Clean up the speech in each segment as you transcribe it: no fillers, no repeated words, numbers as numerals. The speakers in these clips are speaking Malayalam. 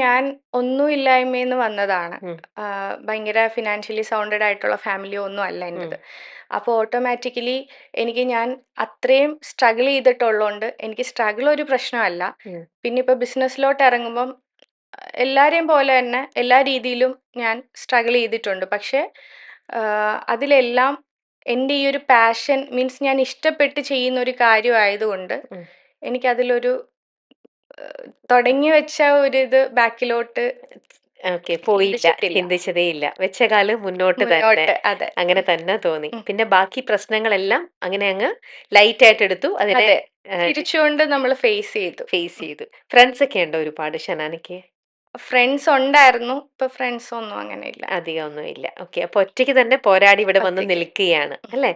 ഞാൻ ഒന്നുമില്ലായ്മയിൽ വന്നതാണ്. ഉം, ഭയങ്കര ഫിനാൻഷ്യലി സൗണ്ടഡ് ആയിട്ടുള്ള ഫാമിലിയോ ഒന്നും അല്ല ഉം, എൻ്റെത്. അപ്പോൾ ഓട്ടോമാറ്റിക്കലി ഞാൻ അത്രയും സ്ട്രഗിൾ ചെയ്തിട്ടുള്ളതുകൊണ്ട് എനിക്ക് സ്ട്രഗിൾ ഒരു പ്രശ്നമല്ല. ഉം, പിന്നെ ഇപ്പോൾ ബിസിനസ്സിലോട്ട് ഇറങ്ങുമ്പം എല്ലാവരെയും പോലെ തന്നെ എല്ലാ രീതിയിലും ഞാൻ സ്ട്രഗിൾ ചെയ്തിട്ടുണ്ട്. പക്ഷേ അതിലെല്ലാം എൻ്റെ ഈ ഒരു പാഷൻ മീൻസ് ഞാൻ ഇഷ്ടപ്പെട്ട് ചെയ്യുന്ന ഒരു കാര്യമായതുകൊണ്ട് ഉം. എനിക്കതിലൊരു തുടങ്ങി വെച്ച ഒരു ഇത് ബാക്കിലോട്ട് ഓക്കെ, പോയില്ല, ചിന്തിച്ചിട്ടില്ല. ചിന്തിച്ചതേ ഇല്ല, വെച്ച കാല് മുന്നോട്ട് തന്നെ. മുന്നോട്ട് അതെ. അങ്ങനെ തന്നെ തോന്നി. ഉം. പിന്നെ ബാക്കി പ്രശ്നങ്ങളെല്ലാം അങ്ങനെ അങ്ങ് ലൈറ്റ് ആയിട്ട് എടുത്തു, അതിനെ അതെ, ചിരിച്ചുകൊണ്ട് നമ്മൾ ഫേസ് ചെയ്തു. ഫേസ് ചെയ്തു. ഫ്രണ്ട്സ് ഒക്കെ ഉണ്ടോ ഒരുപാട് ഷനാനയ്ക്ക്? ഫ്രണ്ട്സ് ഉണ്ടായിരുന്നു, ഇപ്പൊ ഫ്രണ്ട്സ് ഒന്നും അങ്ങനെ ഇല്ല. അധികം ഒന്നും ഇല്ല. ഓക്കെ, അപ്പൊ ഒറ്റയ്ക്ക് തന്നെ പോരാടി ഇവിടെ വന്ന് ഒറ്റയ്ക്ക്. നിൽക്കുകയാണ് അല്ലേ?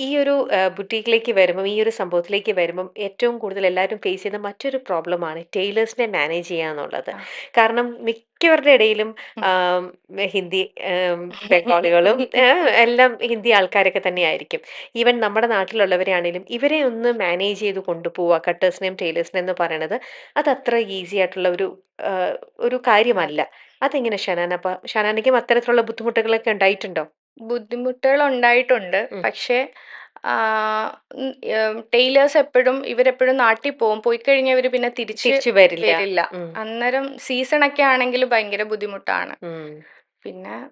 ഈ ഒരു ബുട്ടീക്കിലേക്ക് വരുമ്പം, ഈ ഒരു സംഭവത്തിലേക്ക് വരുമ്പം ഏറ്റവും കൂടുതൽ എല്ലാവരും ഫേസ് ചെയ്യുന്ന മറ്റൊരു പ്രോബ്ലമാണ് ടൈലേഴ്സിനെ മാനേജ് ചെയ്യുക എന്നുള്ളത്. ആ. കാരണം മിക്കവരുടെ ഇടയിലും ഉം. ആം, ഹിന്ദി ബംഗാളികളും എല്ലാം ഹിന്ദി ആൾക്കാരൊക്കെ തന്നെയായിരിക്കും. ഈവൻ നമ്മുടെ നാട്ടിലുള്ളവരാണെങ്കിലും ഇവരെ ഒന്ന് മാനേജ് ചെയ്ത് കൊണ്ടുപോവുക, കട്ടേഴ്സിനെയും ടൈലേഴ്സിനെയും എന്ന് പറയണത് അത് അത്ര ഈസി ആയിട്ടുള്ള ആ, ഒരു കാര്യമല്ല. അതെ, അതെങ്ങനെ ഷനാന? അപ്പൊ ഷനാനയ്ക്കും അത്തരത്തിലുള്ള ബുദ്ധിമുട്ടുകളൊക്കെ ഉണ്ടായിട്ടുണ്ടോ? ബുദ്ധിമുട്ടുകൾ ഉണ്ടായിട്ടുണ്ട്. ഉം. പക്ഷേ ടൈലേഴ്സ് എപ്പോഴും ഇവരെപ്പോഴും നാട്ടിൽ പോയി കഴിഞ്ഞാൽ ഇവർ പിന്നെ തിരിച്ച് തിരിച്ചു വരില്ല. വരില്ല. ഉം. അന്നേരം സീസണൊക്കെ ആണെങ്കിൽ ഭയങ്കര ബുദ്ധിമുട്ടാണ്. ഉം. പിന്നെ